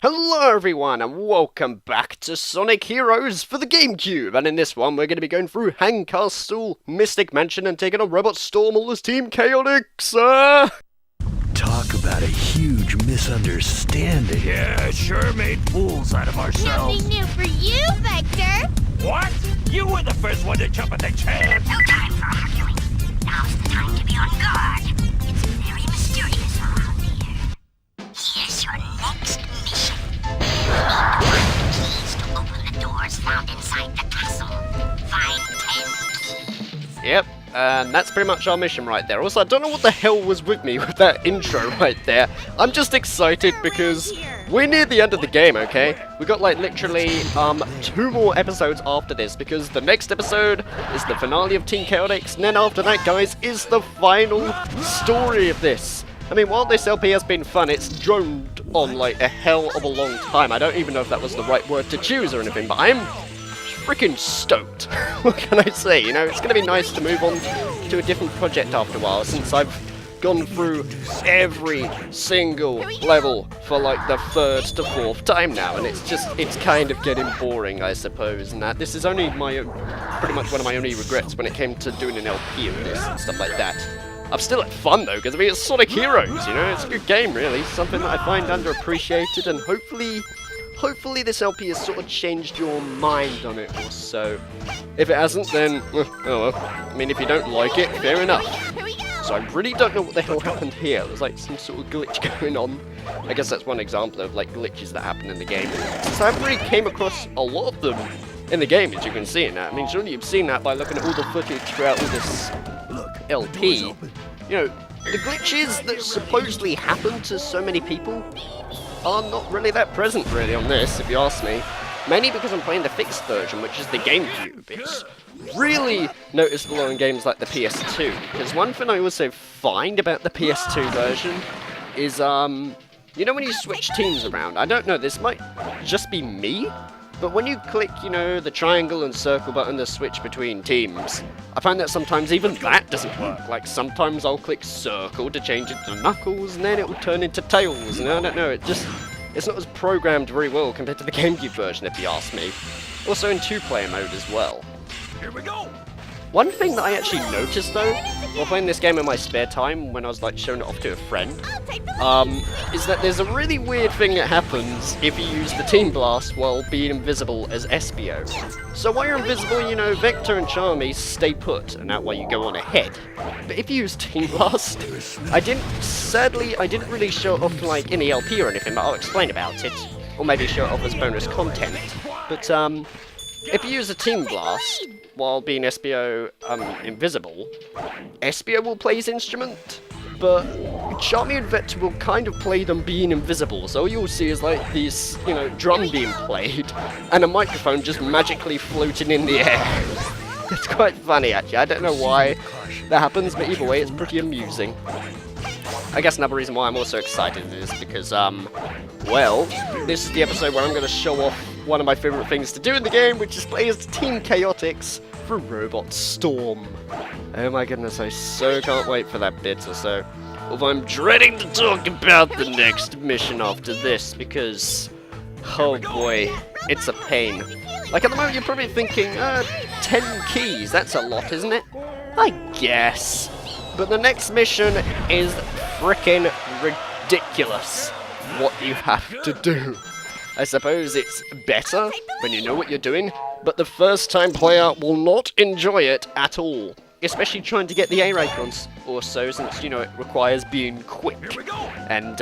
Hello everyone and welcome back to Sonic Heroes for the GameCube, and in this one we're going to be going through Hang Castle, Mystic Mansion and taking on Robot Storm all as Team Chaotix. Talk about a huge misunderstanding. Yeah, sure made fools out of ourselves. Nothing new for you, Vector! What? You were the first one to jump at the chance. No time for arguing. Now's the time to be on guard. It's very mysterious around here. Here's your next mission. You need to find the keys to open the doors found inside the castle. Find 10 keys. Yep, and that's pretty much our mission right there. Also, I don't know what the hell was with me with that intro right there. I'm just excited because we're near the end of the game, okay? We got like literally 2 more episodes after this, because the next episode is the finale of Team Chaotix, and then after that, guys, is the final story of this. I mean, while this LP has been fun, it's droned on like a hell of a long time. I don't even know if that was the right word to choose or anything, but I'm freaking stoked. What can I say? You know, it's going to be nice to move on to a different project after a while, since I've gone through every single level for like the 3rd to 4th time now, and it's kind of getting boring, I suppose, and that this is only pretty much one of my only regrets when it came to doing an LP of this and stuff like that. I've still had fun though, because I mean, it's Sonic Heroes, you know, it's a good game really, something that I find underappreciated, and hopefully this LP has sort of changed your mind on it or so. If it hasn't, then, oh well. I mean, if you don't like it, fair enough. So I really don't know what the hell happened here. There's like some sort of glitch going on. I guess that's one example of like glitches that happen in the game. So I haven't really came across a lot of them in the game, as you can see in that. I mean, surely you've seen that by looking at all the footage throughout all this LP. You know, the glitches that supposedly happen to so many people are not really that present really on this, if you ask me. Mainly because I'm playing the fixed version, which is the GameCube. It's really noticeable on games like the PS2, because one thing I also find about the PS2 version is, you know when you switch teams around, I don't know, this might just be me, but when you click, you know, the triangle and circle button to switch between teams, I find that sometimes even that doesn't work. Like, sometimes I'll click circle to change it to Knuckles, and then it will turn into Tails, and I don't know, it's not as programmed very well compared to the GameCube version, if you ask me. Also in 2-player mode as well. Here we go. One thing that I actually noticed though, while playing this game in my spare time, when I was like showing it off to a friend, is that there's a really weird thing that happens if you use the Team Blast while being invisible as Espio. So while you're invisible, you know, Vector and Charmy stay put, and that way you go on ahead. But if you use Team Blast, sadly, I didn't really show it off to like any LP or anything, but I'll explain about it. Or maybe show it off as bonus content. But if you use a Team Blast while being Espio invisible, Espio will play his instrument, but Charmy and Vector will kind of play them being invisible, so all you'll see is like these, you know, drum being played, and a microphone just magically floating in the air. It's quite funny actually, I don't know why that happens, but either way it's pretty amusing. I guess another reason why I'm also excited is because, well, this is the episode where I'm going to show off one of my favourite things to do in the game, which is play as Team Chaotix for Robot Storm. Oh my goodness, I so can't wait for that bit or so. Although I'm dreading to talk about the next mission after this, because, oh boy, it's a pain. Like at the moment you're probably thinking, 10 keys, that's a lot, isn't it? I guess. But the next mission is frickin' ridiculous what you have to do. I suppose it's better when you know what you're doing, but the first time player will not enjoy it at all. Especially trying to get the A rank or so, since, you know, it requires being quick. And,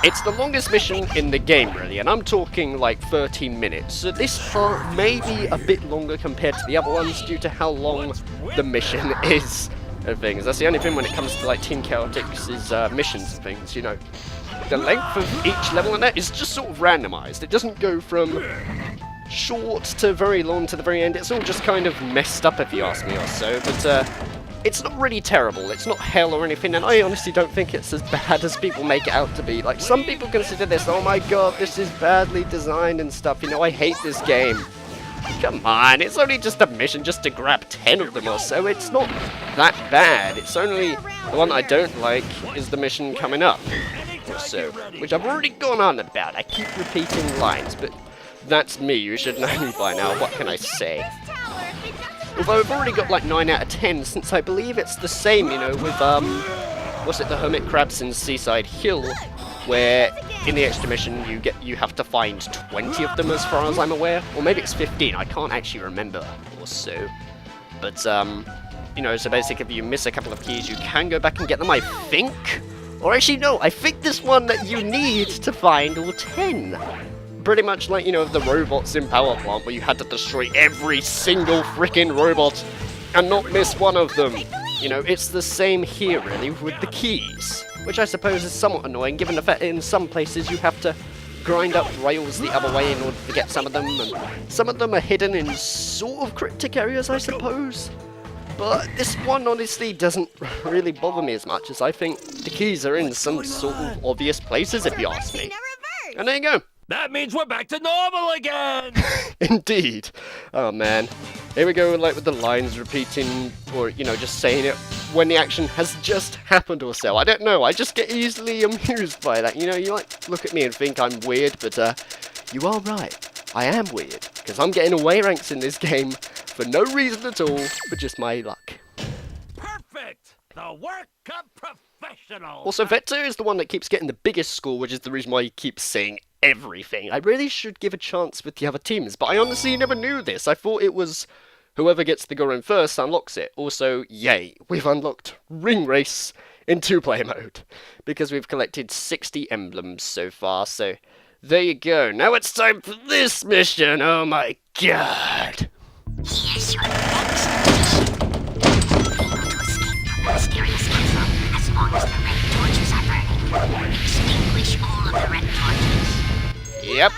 it's the longest mission in the game, really, and I'm talking like 13 minutes. So this part may be a bit longer compared to the other ones due to how long the mission is and things. That's the only thing when it comes to like Team Chaotix's missions and things, you know. The length of each level in that is just sort of randomized. It doesn't go from short to very long to the very end. It's all just kind of messed up, if you ask me or so, but it's not really terrible. It's not hell or anything, and I honestly don't think it's as bad as people make it out to be. Like, some people consider this, oh my god, this is badly designed and stuff, you know, I hate this game. Come on, it's only just a mission just to grab 10 of them or so. It's not that bad. It's only the one I don't like is the mission coming up. or so, which I've already gone on about. I keep repeating lines, but that's me. You should know me by now. What can I say? Although I've already got like 9 out of 10, since I believe it's the same, you know, with, what's it, the Hermit Crabs in Seaside Hill, where in the extra mission you have to find 20 of them as far as I'm aware, or maybe it's 15, I can't actually remember or so. But, you know, so basically if you miss a couple of keys, you can go back and get them, I think? Or actually, no, I think this one that you need to find all 10. Pretty much like, you know, the robots in Power Plant, where you had to destroy every single freaking robot and not miss one of them. You know, it's the same here, really, with the keys. Which I suppose is somewhat annoying, given the fact that in some places you have to grind up rails the other way in order to get some of them, and some of them are hidden in sort of cryptic areas, I suppose. But this one honestly doesn't really bother me as much, as I think the keys are in some sort of obvious places, if you ask me. And there you go. That means we're back to normal again! Indeed. Oh man. Here we go, like with the lines repeating, or, you know, just saying it when the action has just happened or so. I don't know, I just get easily amused by that. You know, you might look at me and think I'm weird, but you are right. I am weird, because I'm getting away ranks in this game for no reason at all, but just my luck. Perfect! The work of professionals! Also, Vector is the one that keeps getting the biggest score, which is the reason why he keeps saying everything. I really should give a chance with the other teams, but I honestly never knew this. I thought it was whoever gets the Goron first unlocks it. Also, yay, we've unlocked Ring Race in 2-player mode, because we've collected 60 emblems so far, so there you go. Now it's time for this mission, oh my god! Here's your next mission. Able to escape from the mysterious castle as long as the red torches are burning. Extinguish all of the red torches. Yep,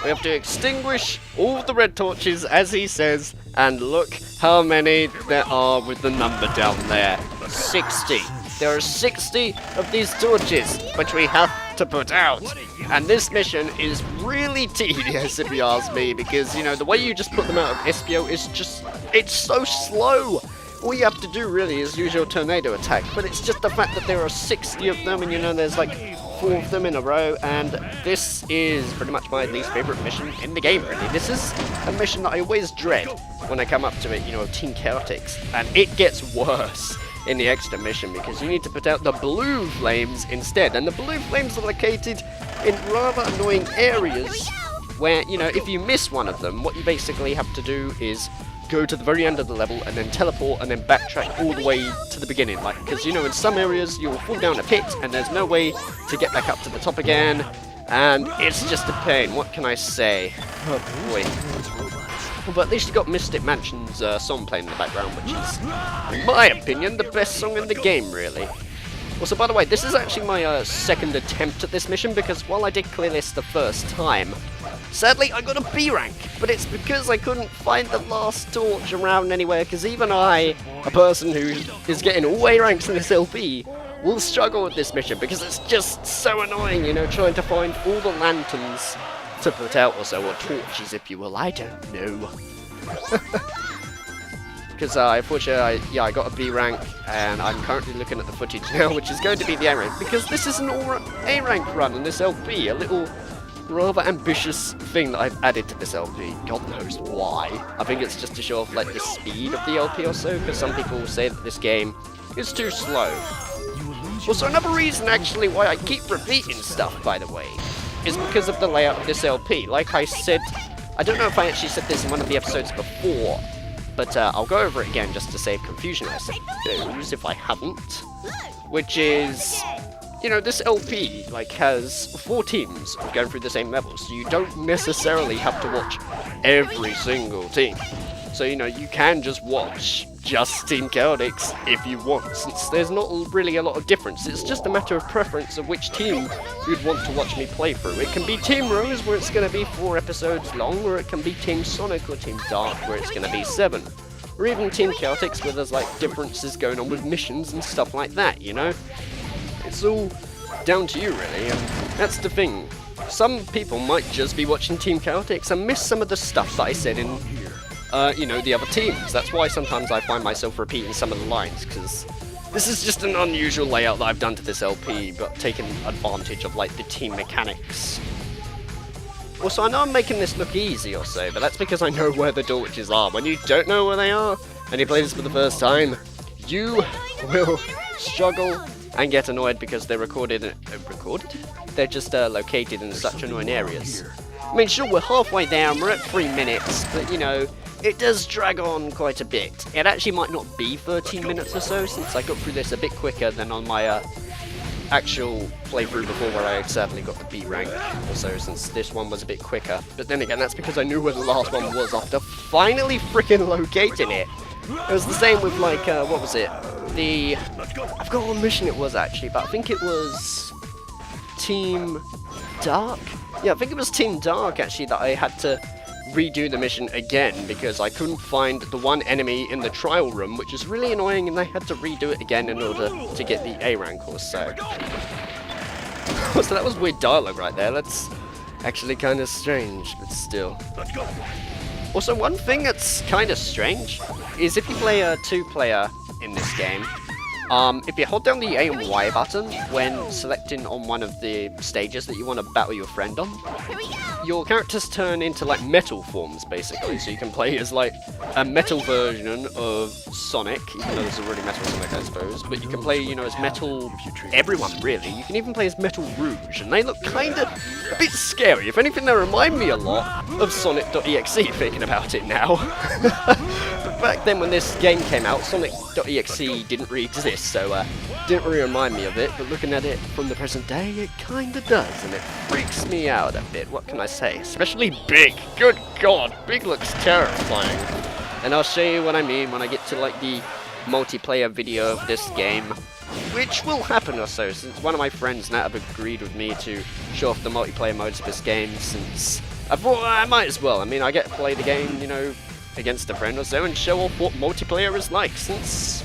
we have to extinguish all of the red torches, as he says, and look how many there are with the number down there. 60. There are 60 of these torches, which we have to put out. And this mission is really tedious, if you ask me, because, you know, the way you just put them out of SPO is just, it's so slow. All you have to do, really, is use your tornado attack, but it's just the fact that there are 60 of them, and, you know, there's like 4 of them in a row, and this is pretty much my least favourite mission in the game, really. This is a mission that I always dread when I come up to it, you know, Team Chaotix, and it gets worse in the extra mission, because you need to put out the blue flames instead, and the blue flames are located in rather annoying areas where, you know, if you miss one of them, what you basically have to do is go to the very end of the level and then teleport and then backtrack all the way to the beginning, like, because, you know, in some areas you'll fall down a pit and there's no way to get back up to the top again, and it's just a pain. What can I say? Oh boy. But at least you got Mystic Mansion's song playing in the background, which is, in my opinion, the best song in the game, really. Also, by the way, this is actually my second attempt at this mission, because while I did clear this the first time, sadly I got a B rank, but it's because I couldn't find the last torch around anywhere, because even I, a person who is getting all A ranks in this LP, will struggle with this mission, because it's just so annoying, you know, trying to find all the lanterns to put out or so, or torches if you will, I don't know. Because unfortunately, I got a B rank, and I'm currently looking at the footage now, which is going to be the A rank, because this is an A rank run in this LP, a little rather ambitious thing that I've added to this LP. God knows why. I think it's just to show off like the speed of the LP or so, because some people say that this game is too slow. Also, another reason actually why I keep repeating stuff, by the way, is because of the layout of this LP. Like I said, I don't know if I actually said this in one of the episodes before, but I'll go over it again just to save confusion, I suppose, if I haven't. Which is, you know, this LP, like, has 4 teams going through the same level, so you don't necessarily have to watch every single team. So, you know, you can just watch just Team Chaotix if you want, since there's not really a lot of difference. It's just a matter of preference of which team you'd want to watch me play through. It can be Team Rose, where it's going to be 4 episodes long, or it can be Team Sonic or Team Dark, where it's going to be 7. Or even Team Chaotix, where there's, like, differences going on with missions and stuff like that, you know? It's all down to you, really, and that's the thing. Some people might just be watching Team Chaotix and miss some of the stuff that I said in you know, the other teams. That's why sometimes I find myself repeating some of the lines, because, This is just an unusual layout that I've done to this LP, but taken advantage of like the team mechanics. Also, I know I'm making this look easy or so, but that's because I know where the door witches are. When you don't know where they are, and you play this for the first time, you will struggle and get annoyed because they're recorded? They're just located in such annoying areas. I mean, sure, we're halfway there and we're at 3 minutes, but you know, it does drag on quite a bit. It actually might not be 13 minutes or so, since I got through this a bit quicker than on my actual playthrough before, where I sadly got the B rank also, since this one was a bit quicker. But then again, that's because I knew where the last one was after finally freaking locating it. It was the same with like, what was it? I forgot what mission it was actually, but I think it was Team Dark? Yeah, I think it was Team Dark actually that I had to redo the mission again because I couldn't find the one enemy in the trial room, which is really annoying, and I had to redo it again in order to get the A rank or so. So that was weird dialogue right there. That's actually kind of strange, but still. Also, one thing that's kind of strange is if you play a 2-player in this game, if you hold down the A and Y button when selecting on one of the stages that you want to battle your friend on, your characters turn into like metal forms basically, so you can play as like a metal version of Sonic, even though there's already Metal Sonic I suppose, but you can play, you know, as Metal everyone really. You can even play as Metal Rouge, and they look kind of a bit scary. If anything, they remind me a lot of Sonic.exe, thinking about it now. But back then when this game came out, Sonic.exe didn't really exist, so didn't really remind me of it, but looking at it from the present day, it kinda does, and it freaks me out a bit. What can I say? Especially Big. Good God, Big looks terrifying. And I'll show you what I mean when I get to like the multiplayer video of this game, which will happen or so, since one of my friends now have agreed with me to show off the multiplayer modes of this game, since I thought I might as well. I mean, I get to play the game, you know, against a friend or so and show off what multiplayer is like, since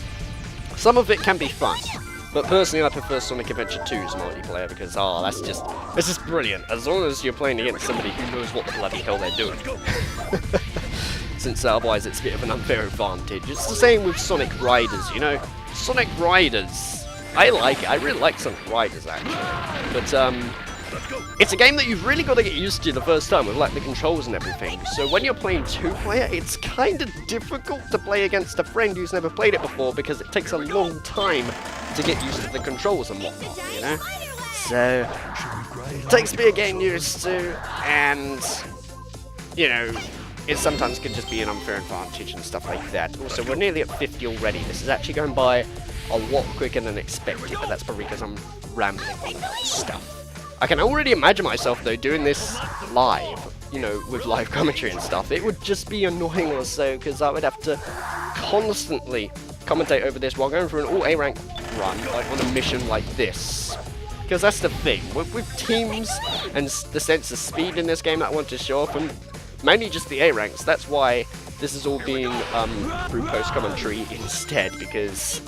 some of it can be fun. But personally, I prefer Sonic Adventure 2's multiplayer because, that's just brilliant. As long as you're playing against somebody who knows what the bloody hell they're doing. Since otherwise it's a bit of an unfair advantage. It's the same with Sonic Riders, you know? Sonic Riders, I like it. I really like Sonic Riders, actually. But, it's a game that you've really got to get used to the first time with like the controls and everything. So when you're playing 2-player, it's kind of difficult to play against a friend who's never played it before because it takes a long time to get used to the controls and whatnot, you know? So, it takes a bit of getting used to, and, you know, it sometimes can just be an unfair advantage and stuff like that. Also, we're nearly at 50 already. This is actually going by a lot quicker than expected, but that's probably because I'm rambling about stuff. I can already imagine myself, though, doing this live, you know, with live commentary and stuff. It would just be annoying or so, because I would have to constantly commentate over this while going through an all A rank run, like on a mission like this. Because that's the thing, with teams and the sense of speed in this game that I want to show off, and mainly just the A ranks, that's why this is all being through post-commentary instead, because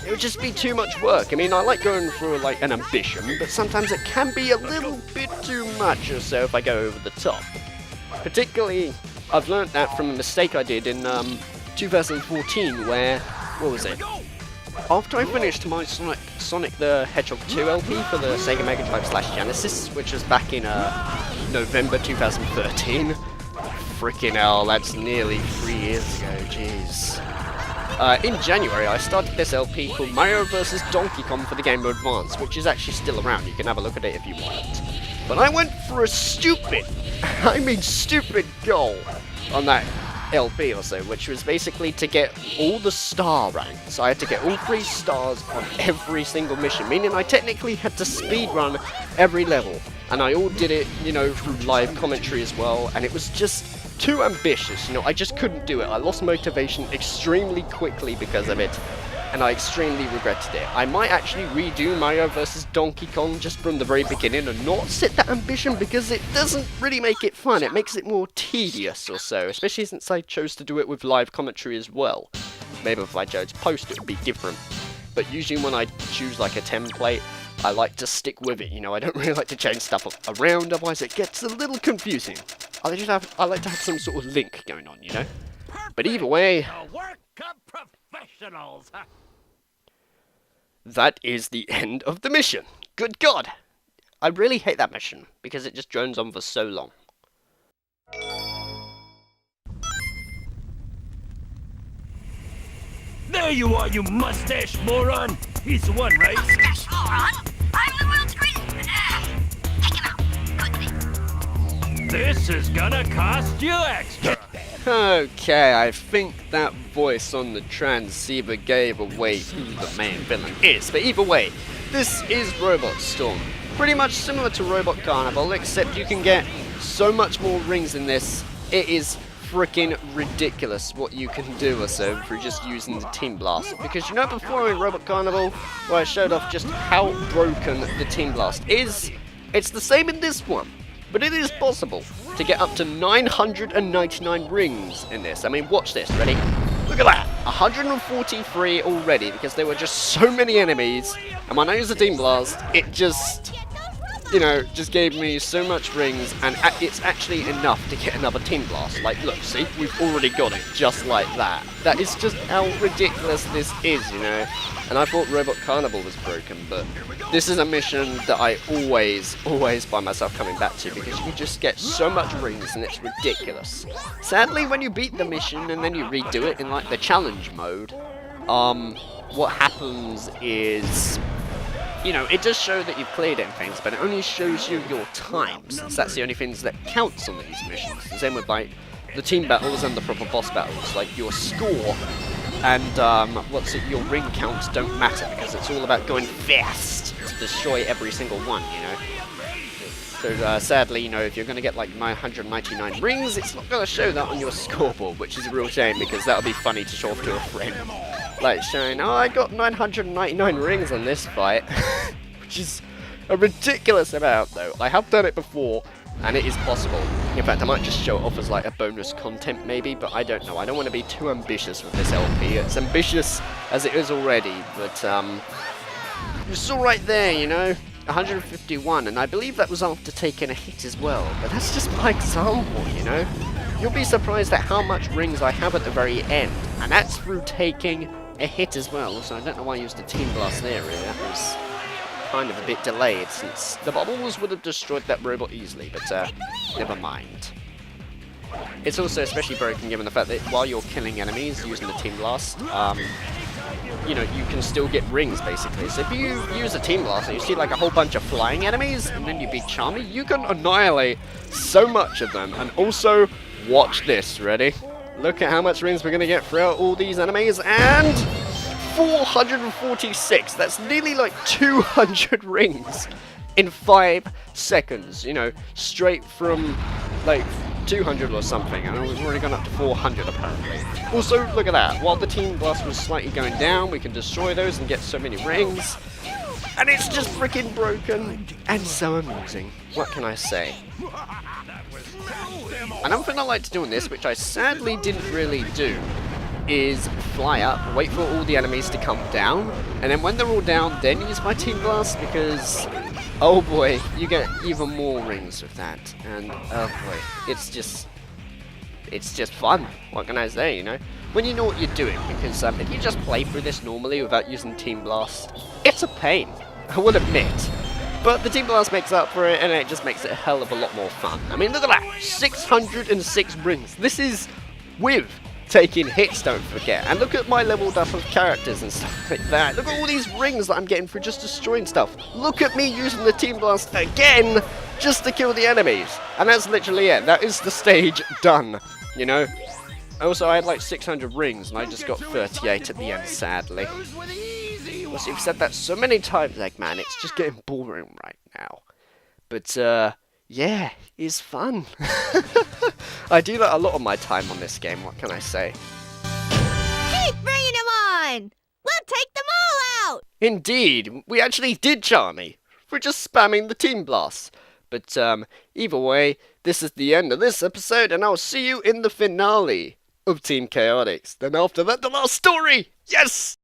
it would just be too much work. I mean, I like going through like an ambition, but sometimes it can be a little bit too much or so if I go over the top. Particularly, I've learned that from a mistake I did in 2014 where, what was it? After I finished my Sonic the Hedgehog 2 LP for the Sega Mega Drive / Genesis, which was back in November 2013, freaking hell, that's nearly 3 years ago, jeez. In January, I started this LP called Mario vs. Donkey Kong for the Game Boy Advance, which is actually still around. You can have a look at it if you want. But I went for a stupid goal on that LP or so, which was basically to get all the star ranks. I had to get all 3 stars on every single mission, meaning I technically had to speedrun every level. And I all did it, you know, through live commentary as well, and it was just too ambitious, you know, I just couldn't do it. I lost motivation extremely quickly because of it, and I extremely regretted it. I might actually redo Mario vs. Donkey Kong just from the very beginning and not set that ambition, because it doesn't really make it fun. It makes it more tedious or so, especially since I chose to do it with live commentary as well. Maybe if I chose post it would be different, but usually when I choose like a template, I like to stick with it, you know, I don't really like to change stuff around, otherwise it gets a little confusing. I like to have some sort of link going on, you know? But either way, The work of professionals. that is the end of the mission. Good God! I really hate that mission, because it just drones on for so long. There you are, you mustache moron! He's the one, right? Mustache moron! I'm the world's greatest. Take him out, quickly. This is gonna cost you extra! Okay, I think that voice on the transceiver gave away who the main villain is. But either way, this is Robot Storm. Pretty much similar to Robot Carnival, except you can get so much more rings in this. It is freaking ridiculous what you can do or so for just using the Team Blast. Because you know before in Robot Carnival, where I showed off just how broken the Team Blast is, it's the same in this one. But it is possible to get up to 999 rings in this. I mean, watch this, ready? Look at that! 143 already, because there were just so many enemies, and when I used the Team Blast, it just, you know, just gave me so much rings, and it's actually enough to get another Team Blast. Like, look, see? We've already got it, just like that. That is just how ridiculous this is, you know? And I thought Robot Carnival was broken, but this is a mission that I always find myself coming back to, because you just get so much rings and it's ridiculous. Sadly, when you beat the mission and then you redo it in like the challenge mode, what happens is, you know, it does show that you've cleared it and things, but it only shows you your time, since that's the only things that counts on these missions. The same with like the team battles and the proper boss battles, like your score and your ring counts don't matter, because it's all about going fast to destroy every single one, you know. So sadly, you know, if you're going to get like 999 rings, it's not going to show that on your scoreboard, which is a real shame, because that would be funny to show off to a friend. Like showing, oh, I got 999 rings on this fight, which is a ridiculous amount though. I have done it before, and it is possible. In fact, I might just show it off as like a bonus content maybe, but I don't know. I don't want to be too ambitious with this LP. It's ambitious as it is already, but you saw right there, you know, 151, and I believe that was after taking a hit as well. But that's just my example, you know. You'll be surprised at how much rings I have at the very end, and that's through taking a hit as well. So I don't know why I used the Team Blast there, really. That was kind of a bit delayed, since the bubbles would have destroyed that robot easily, but never mind. It's also especially broken given the fact that while you're killing enemies using the Team Blast, you know, you can still get rings basically. So if you use a Team Blast and you see like a whole bunch of flying enemies and then you beat Charmy, you can annihilate so much of them. And also, watch this, ready? Look at how much rings we're going to get throughout all these enemies, and 446. That's nearly like 200 rings in 5 seconds, you know, straight from like 200 or something, and we've already gone up to 400 apparently. Also, look at that, while the Team Blast was slightly going down, we can destroy those and get so many rings, and it's just freaking broken and so amusing. What can I say? Another thing I like to do in this, which I sadly didn't really do, is fly up, wait for all the enemies to come down, and then when they're all down, then use my Team Blast, because oh boy, you get even more rings with that, and oh boy, it's just fun. What can I say, you know? When you know what you're doing, because if you just play through this normally without using Team Blast, it's a pain, I will admit. But the Team Blast makes up for it, and it just makes it a hell of a lot more fun. I mean, look at that, 606 rings. This is with taking hits, don't forget. And look at my leveled up of characters and stuff like that. Look at all these rings that I'm getting for just destroying stuff. Look at me using the Team Blast again just to kill the enemies. And that's literally it. That is the stage done, you know. Also, I had like 600 rings and I just got 38 at the end, sadly. Also, you've said that so many times, like, man, it's just getting boring right now. But, yeah, it's fun. I do that a lot of my time on this game, what can I say? Keep bringing them on! We'll take them all out! Indeed, we actually did Charmy for just spamming the Team Blast. But, either way, this is the end of this episode, and I'll see you in the finale of Team Chaotix. Then after that, the last story! Yes!